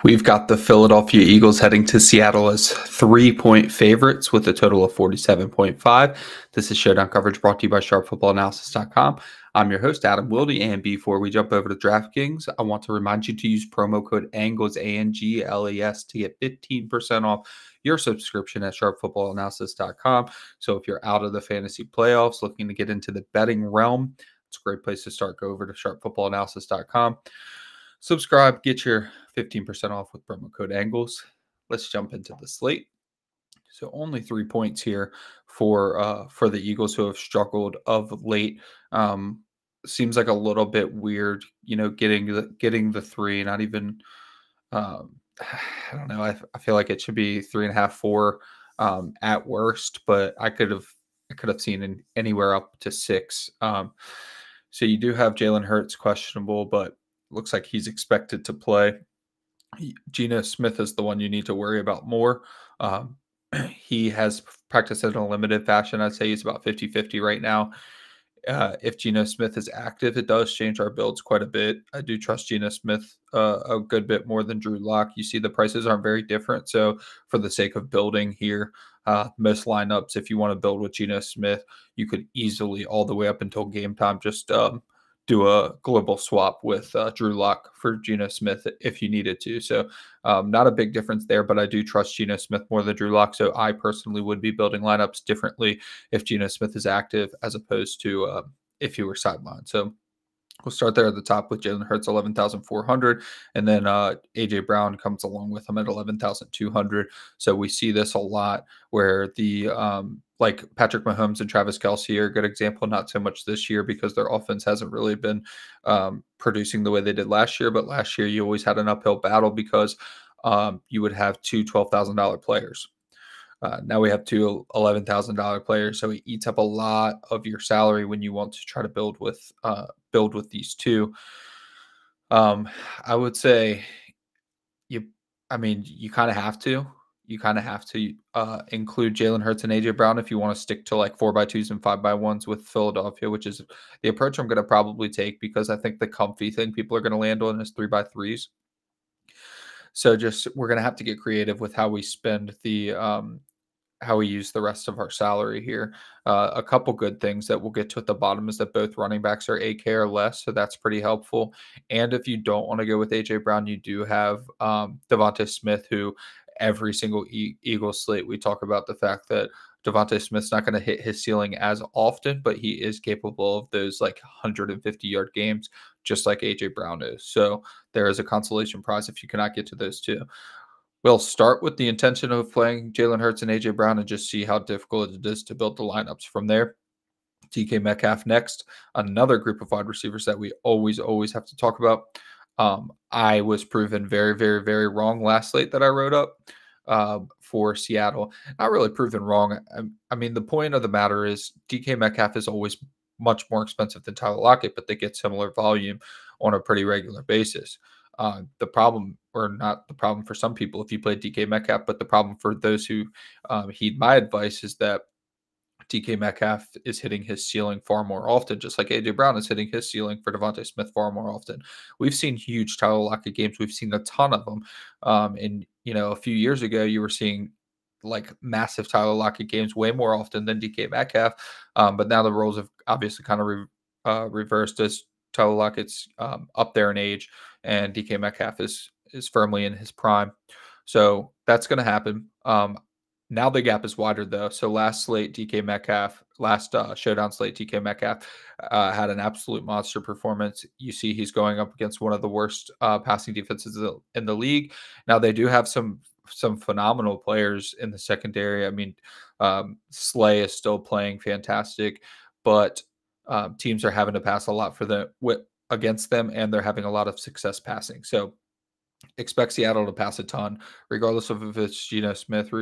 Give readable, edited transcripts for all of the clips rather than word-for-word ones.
We've got the Philadelphia Eagles heading to Seattle as 3-point favorites with a total of 47.5. This is Showdown coverage brought to you by SharpFootballAnalysis.com. I'm your host, Adam Wilde, and before we jump over to DraftKings, I want to remind you to use promo code ANGLES, ANGLES, to get 15% off your subscription at SharpFootballAnalysis.com. So if you're out of the fantasy playoffs, looking to get into the betting realm, it's a great place to start. Go over to SharpFootballAnalysis.com. Subscribe, get your 15% off with promo code ANGLES. Let's jump into the slate. So only 3 points here for the Eagles, who have struggled of late. Seems like a little bit weird, getting the 3. Not even I don't know. I feel like it should be 3.5, 4 at worst, but I could have seen anywhere up to 6. So you do have Jalen Hurts questionable, but looks like he's expected to play. Geno Smith is the one you need to worry about more. He has practiced in a limited fashion. I'd say he's about 50-50 right now. If Geno Smith is active, it does change our builds quite a bit. I do trust Geno Smith a good bit more than Drew Lock. You see the prices aren't very different. So for the sake of building here, most lineups, if you want to build with Geno Smith, you could easily, all the way up until game time, just do a global swap with Drew Lock for Geno Smith if you needed to. So not a big difference there, but I do trust Geno Smith more than Drew Lock. So I personally would be building lineups differently if Geno Smith is active as opposed to if he were sidelined. So we'll start there at the top with Jalen Hurts, 11,400, and then A.J. Brown comes along with him at 11,200. So we see this a lot where the like Patrick Mahomes and Travis Kelce are a good example. Not so much this year because their offense hasn't really been producing the way they did last year. But last year you always had an uphill battle because you would have two $12,000 players. Now we have two $11,000 players, so it eats up a lot of your salary when you want to try to build with these two. I would say you kind of have to. You kind of have to include Jalen Hurts and A.J. Brown if you want to stick to like 4x2s and 5x1s with Philadelphia, which is the approach I'm going to probably take because I think the comfy thing people are going to land on is 3x3s. So we're going to have to get creative with how we spend how we use the rest of our salary here. A couple good things that we'll get to at the bottom is that both running backs are 8K or less, so that's pretty helpful. And if you don't want to go with A.J. Brown, you do have DeVonta Smith, who every single Eagles slate, we talk about the fact that DeVonta Smith's not going to hit his ceiling as often, but he is capable of those like 150-yard games, just like A.J. Brown is. So there is a consolation prize if you cannot get to those two. We'll start with the intention of playing Jalen Hurts and A.J. Brown and just see how difficult it is to build the lineups from there. DK Metcalf next, another group of wide receivers that we always have to talk about. I was proven very, very, very wrong last slate that I wrote up for Seattle. Not really proven wrong. I mean, the point of the matter is DK Metcalf is always much more expensive than Tyler Lockett, but they get similar volume on a pretty regular basis. The problem, or not the problem for some people if you play DK Metcalf, but the problem for those who heed my advice is that DK Metcalf is hitting his ceiling far more often, just like A.J. Brown is hitting his ceiling for DeVonta Smith far more often. We've seen huge Tyler Lockett games. We've seen a ton of them. And, a few years ago, you were seeing like massive Tyler Lockett games way more often than DK Metcalf. But now the roles have obviously kind of reversed as Tyler Lockett's up there in age and DK Metcalf is firmly in his prime. So that's going to happen. Now the gap is wider though. So last slate, DK Metcalf, last showdown slate, DK Metcalf had an absolute monster performance. You see he's going up against one of the worst passing defenses in the league. Now they do have some phenomenal players in the secondary. I mean, Slay is still playing fantastic, but teams are having to pass a lot against them, and they're having a lot of success passing. So expect Seattle to pass a ton, regardless of if it's Geno Smith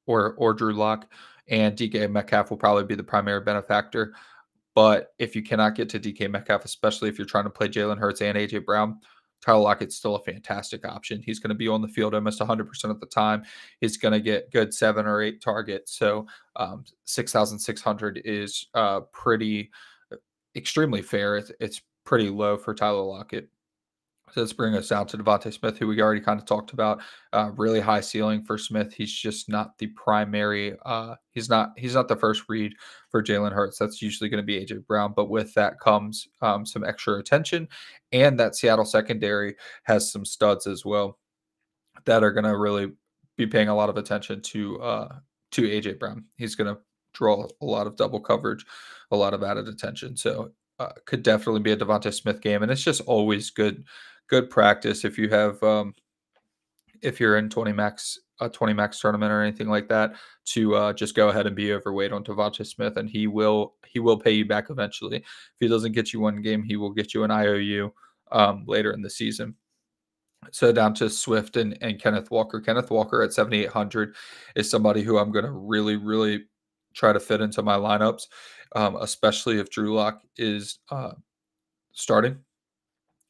or Drew Lock, and DK Metcalf will probably be the primary benefactor. But if you cannot get to DK Metcalf, especially if you're trying to play Jalen Hurts and A.J. Brown, Tyler Lockett's still a fantastic option. He's going to be on the field almost 100% of the time. He's going to get good 7 or 8 targets. So 6,600 is extremely fair. It's pretty low for Tyler Lockett. So let's bring us down to DeVonta Smith, who we already kind of talked about. Really high ceiling for Smith. He's just not the primary. He's not the first read for Jalen Hurts. That's usually going to be AJ Brown. But with that comes some extra attention, and that Seattle secondary has some studs as well that are going to really be paying a lot of attention to AJ Brown. He's going to draw a lot of double coverage, a lot of added attention. So could definitely be a DeVonta Smith game, and it's just always good practice if you have if you're in 20 max tournament or anything like that to just go ahead and be overweight on DeVonta Smith, and he will pay you back eventually. If he doesn't get you one game, he will get you an IOU later in the season. So down to Swift and Kenneth Walker. Kenneth Walker at 7,800 is somebody who I'm going to really try to fit into my lineups, especially if Drew Lock is starting.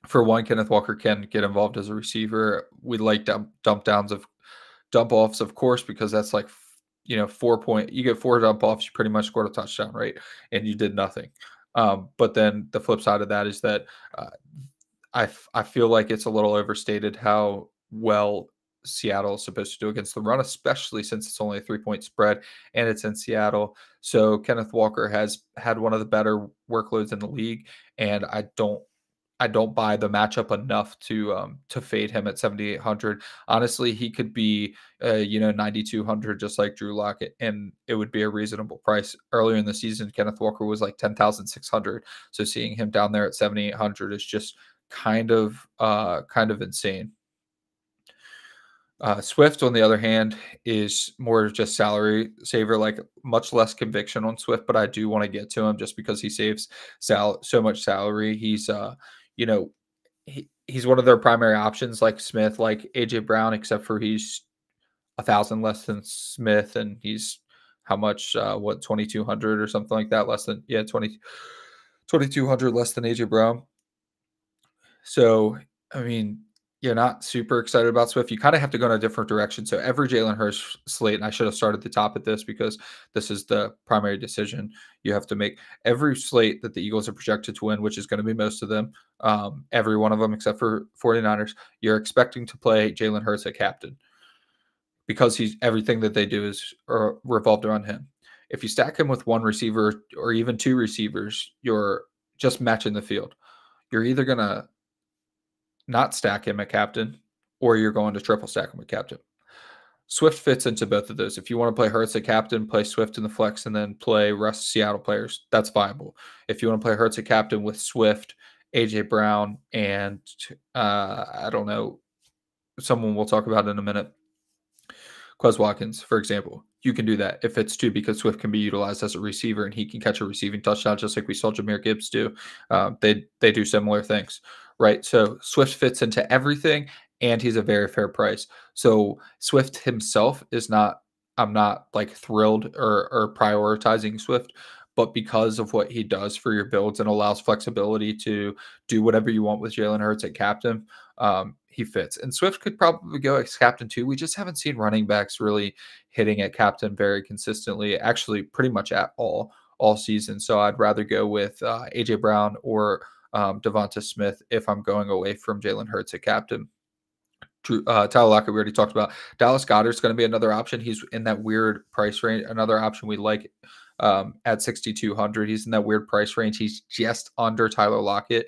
For one, Kenneth Walker can get involved as a receiver. We like dump offs, of course, because that's like 4 point. You get 4 dump offs, you pretty much scored a touchdown, right? And you did nothing. But then the flip side of that is that I feel like it's a little overstated how well Seattle is supposed to do against the run, especially since it's only a 3-point spread and it's in Seattle. So Kenneth Walker has had one of the better workloads in the league, and I don't buy the matchup enough to fade him at 7,800. Honestly, he could be 9,200 just like Drew Lockett, and it would be a reasonable price. Earlier in the season, Kenneth Walker was like 10,600. So seeing him down there at 7,800 is just kind of insane. Swift, on the other hand, is more just salary saver, like much less conviction on Swift, but I do want to get to him just because he saves so much salary. He's he's one of their primary options, like Smith, like AJ Brown, except for he's 1,000 less than Smith, and he's how much 2,200 or something like that, less than 2,200 less than AJ Brown. So I mean, you're not super excited about Swift. You kind of have to go in a different direction. So every Jalen Hurts slate, and I should have started the top at this because this is the primary decision you have to make. Every slate that the Eagles are projected to win, which is going to be most of them, every one of them except for 49ers, you're expecting to play Jalen Hurts at captain because everything that they do is revolved around him. If you stack him with one receiver or even 2 receivers, you're just matching the field. You're either going to not stack him at captain, or you're going to triple stack him at captain. Swift fits into both of those. If you want to play Hurts at captain, play Swift in the flex, and then play rest of Seattle players, that's viable. If you want to play Hurts at captain with Swift, AJ Brown, and I don't know, someone we'll talk about in a minute, Quez Watkins, for example, you can do that if it's 2 because Swift can be utilized as a receiver and he can catch a receiving touchdown just like we saw Jahmyr Gibbs do. They do similar things, right? So Swift fits into everything, and he's a very fair price. So Swift himself is not, I'm not like thrilled or prioritizing Swift, but because of what he does for your builds and allows flexibility to do whatever you want with Jalen Hurts at captain, he fits. And Swift could probably go as captain too. We just haven't seen running backs really hitting at captain very consistently, actually pretty much at all season. So I'd rather go with AJ Brown or DeVonta Smith if I'm going away from Jalen Hurts at captain. Tyler Lockett, we already talked about. Dallas Goedert's going to be another option. He's in that weird price range. Another option we like at 6,200. He's in that weird price range. He's just under Tyler Lockett.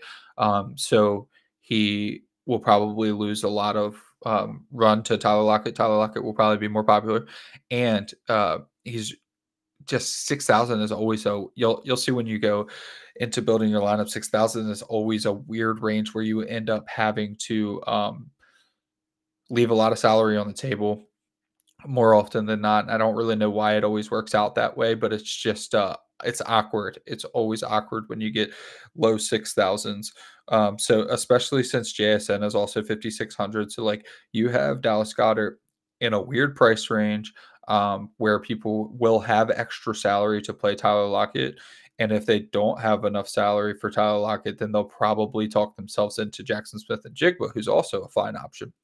So he will probably lose a lot of run to Tyler Lockett. Tyler Lockett will probably be more popular. And he's just 6,000 is always you'll see when you go into building your lineup, 6,000 is always a weird range where you end up having to leave a lot of salary on the table more often than not. I don't really know why it always works out that way, but it's just it's awkward. It's always awkward when you get low 6,000s. So especially since JSN is also 5,600. So like you have Dallas Goedert in a weird price range where people will have extra salary to play Tyler Lockett. And if they don't have enough salary for Tyler Lockett, then they'll probably talk themselves into Jaxon Smith-Njigba, who's also a fine option.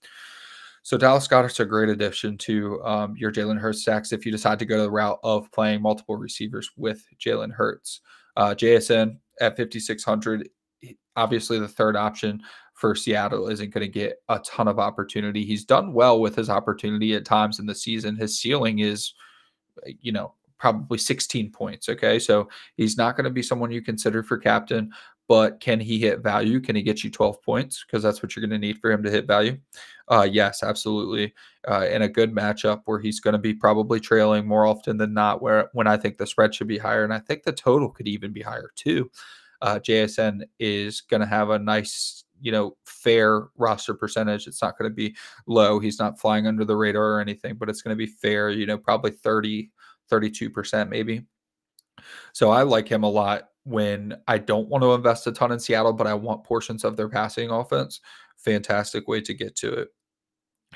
So Dallas Goedert's a great addition to your Jalen Hurts stacks if you decide to go the route of playing multiple receivers with Jalen Hurts. JSN at 5,600, obviously the third option for Seattle isn't going to get a ton of opportunity. He's done well with his opportunity at times in the season. His ceiling is, probably 16 points. Okay. So he's not going to be someone you consider for captain, but can he hit value? Can he get you 12 points? Because that's what you're going to need for him to hit value. Yes, absolutely. In a good matchup where he's going to be probably trailing more often than not, when I think the spread should be higher. And I think the total could even be higher too. JSN is going to have a nice, fair roster percentage. It's not going to be low. He's not flying under the radar or anything, but it's going to be fair, probably 32% maybe. So I like him a lot when I don't want to invest a ton in Seattle, but I want portions of their passing offense. Fantastic way to get to it.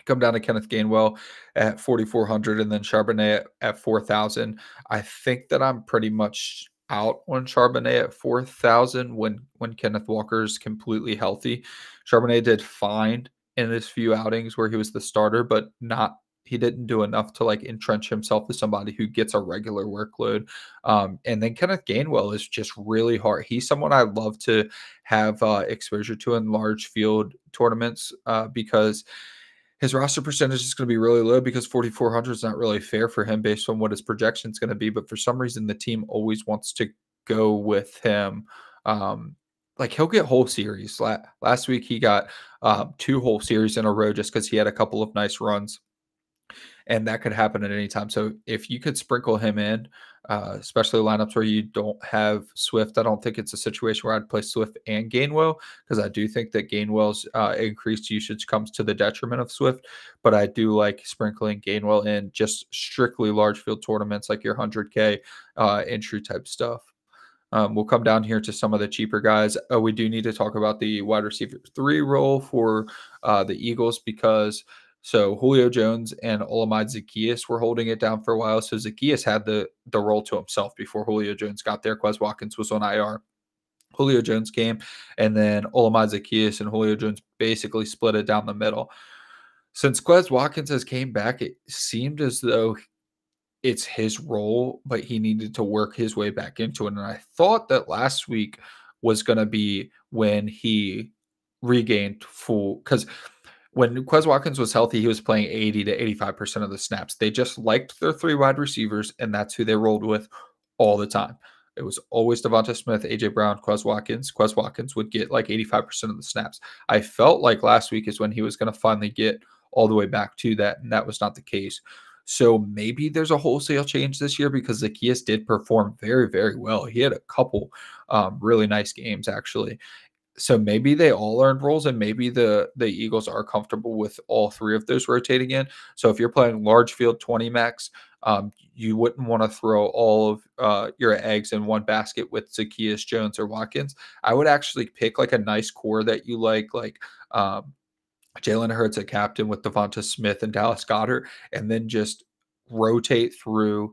Come down to Kenneth Gainwell at 4,400 and then Charbonnet at 4,000. I think that I'm pretty much out on Charbonnet at 4,000 when Kenneth Walker is completely healthy. Charbonnet did fine in his few outings where he was the starter, but he didn't do enough to entrench himself as somebody who gets a regular workload. And then Kenneth Gainwell is just really hard. He's someone I love to have exposure to in large field tournaments because his roster percentage is going to be really low because 4,400 is not really fair for him based on what his projection is going to be. But for some reason, the team always wants to go with him. He'll get whole series. Last week, he got 2 whole series in a row just because he had a couple of nice runs. And that could happen at any time. So if you could sprinkle him in, especially lineups where you don't have Swift, I don't think it's a situation where I'd play Swift and Gainwell because I do think that Gainwell's increased usage comes to the detriment of Swift. But I do like sprinkling Gainwell in just strictly large field tournaments like your 100K entry type stuff. We'll come down here to some of the cheaper guys. We do need to talk about the wide receiver 3 role for the Eagles because so Julio Jones and Olamide Zaccheaus were holding it down for a while. So Zaccheaus had the role to himself before Julio Jones got there. Quez Watkins was on IR. Julio Jones came, and then Olamide Zaccheaus and Julio Jones basically split it down the middle. Since Quez Watkins has came back, it seemed as though it's his role, but he needed to work his way back into it. And I thought that last week was going to be when he regained full, because when Quez Watkins was healthy, he was playing 80 to 85% of the snaps. They just liked their 3 wide receivers, and that's who they rolled with all the time. It was always DeVonta Smith, A.J. Brown, Quez Watkins. Quez Watkins would get 85% of the snaps. I felt like last week is when he was going to finally get all the way back to that, and that was not the case. So maybe there's a wholesale change this year because Zaccheaus did perform very, very well. He had a couple really nice games, actually. So maybe they all earned roles, and maybe the Eagles are comfortable with all 3 of those rotating in. So if you're playing large field 20 max, you wouldn't want to throw all of your eggs in one basket with Zaccheaus, Jones, or Watkins. I would actually pick a nice core that you like Jalen Hurts at captain with DeVonta Smith and Dallas Goedert, and then just rotate through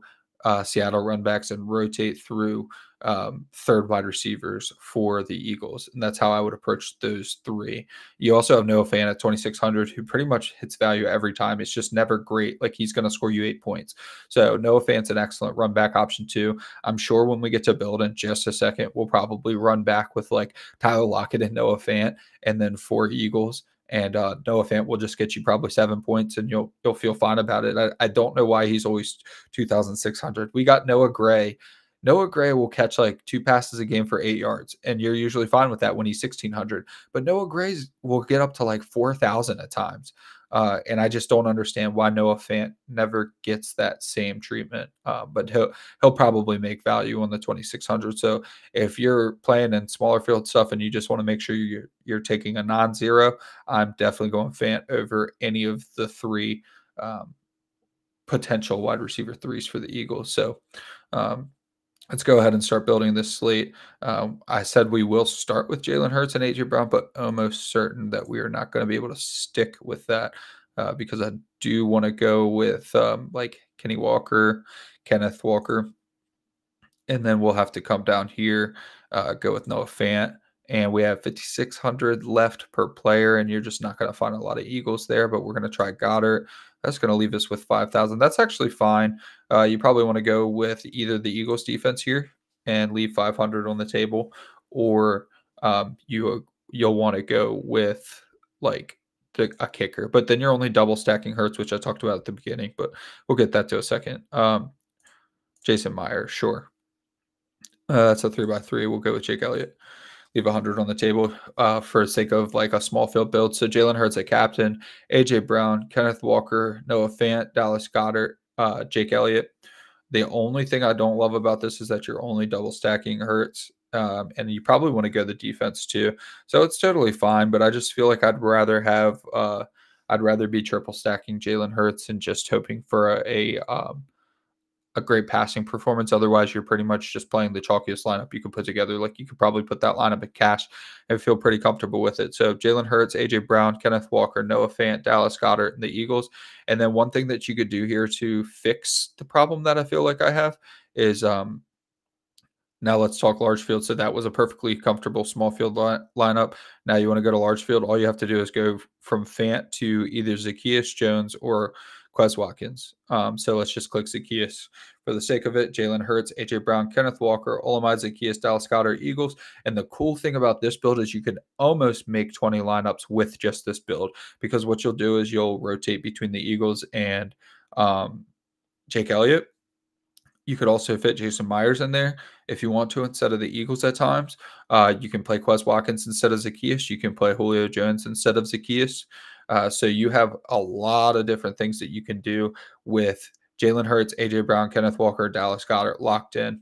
Seattle runbacks and rotate through 3rd wide receivers for the Eagles. And that's how I would approach those 3. You also have Noah Fant at 2,600, who pretty much hits value every time. It's just never great. He's going to score you 8 points. So Noah Fant's an excellent run back option too. I'm sure when we get to build in just a second, we'll probably run back with Tyler Lockett and Noah Fant, and then 4 Eagles. And Noah Fant will just get you probably 7 points, and you'll feel fine about it. I don't know why he's always 2,600. We got Noah Gray. Noah Gray will catch 2 passes a game for 8 yards, and you're usually fine with that when he's 1,600. But Noah Gray will get up to 4,000 at times. And I just don't understand why Noah Fant never gets that same treatment. But he'll probably make value on the 2,600. So if you're playing in smaller field stuff and you just want to make sure you're taking a non-zero, I'm definitely going Fant over any of the 3 potential wide receiver 3s for the Eagles. So let's go ahead and start building this slate. I said we will start with Jalen Hurts and A.J. Brown, but almost certain that we are not going to be able to stick with that because I do want to go with Kenny Walker, Kenneth Walker. And then we'll have to come down here, go with Noah Fant. And we have 5,600 left per player, and you're just not going to find a lot of Eagles there, but we're going to try Goedert. That's going to leave us with 5,000. That's actually fine. You probably want to go with either the Eagles defense here and leave 500 on the table, or you you'll want to go with like a kicker. But then you're only double stacking Hurts, which I talked about at the beginning, but we'll get that to a second. Jason Meyer, sure. That's a 3x3. We'll go with Jake Elliott. Leave 100 on the table for the sake of like a small field build. So Jalen Hurts at captain, AJ Brown, Kenneth Walker, Noah Fant, Dallas Goedert, Jake Elliott. The only thing I don't love about this is that you're only double stacking Hurts, and you probably want to go the defense too. So it's totally fine, but I just feel like I'd rather be triple stacking Jalen Hurts and just hoping for a great passing performance. Otherwise, you're pretty much just playing the chalkiest lineup you could put together. Like you could probably put that lineup in cash and feel pretty comfortable with it. So Jalen Hurts, AJ Brown, Kenneth Walker, Noah Fant, Dallas Goedert, and the Eagles. And then one thing that you could do here to fix the problem that I feel like I have is now let's talk large field. So that was a perfectly comfortable small field lineup. Now you want to go to large field. All you have to do is go from Fant to either Zacchaeus Jones or Quez Watkins. So let's just click Zacchaeus for the sake of it. Jalen Hurts, AJ Brown, Kenneth Walker, Olamide Zacchaeus, Dallas Goedert, Eagles. And the cool thing about this build is you can almost make 20 lineups with just this build, because what you'll do is you'll rotate between the Eagles and Jake Elliott. You could also fit Jason Myers in there if you want to instead of the Eagles at times. You can play Quez Watkins instead of Zacchaeus. You can play Julio Jones instead of Zacchaeus. So you have a lot of different things that you can do with Jalen Hurts, AJ Brown, Kenneth Walker, Dallas Goedert locked in.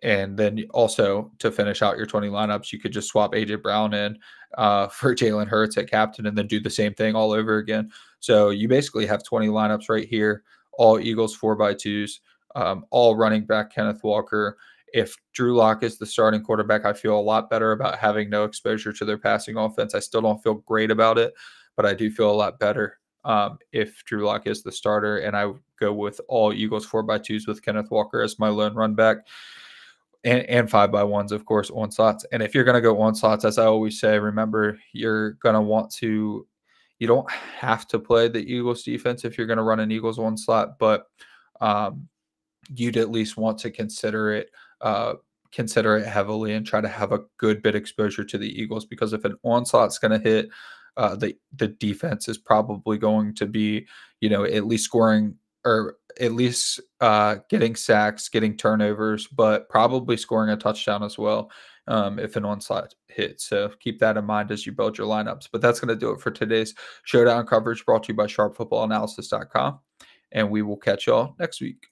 And then also to finish out your 20 lineups, you could just swap AJ Brown in for Jalen Hurts at captain and then do the same thing all over again. So you basically have 20 lineups right here, all Eagles 4x2s, all running back Kenneth Walker. If Drew Lock is the starting quarterback, I feel a lot better about having no exposure to their passing offense. I still don't feel great about it, but I do feel a lot better if Drew Lock is the starter, and I go with all Eagles 4x2s with Kenneth Walker as my lone run back, and 5x1s, of course, on slots. And if you're going to go on slots, as I always say, remember, you're going to want to – you don't have to play the Eagles defense if you're going to run an Eagles on slot, but you'd at least want to consider it heavily and try to have a good bit exposure to the Eagles, because if an onslaught's going to hit, the defense is probably going to be, at least scoring, or at least getting sacks, getting turnovers, but probably scoring a touchdown as well if an onslaught hits. So keep that in mind as you build your lineups. But that's going to do it for today's Showdown coverage, brought to you by sharpfootballanalysis.com. And we will catch y'all next week.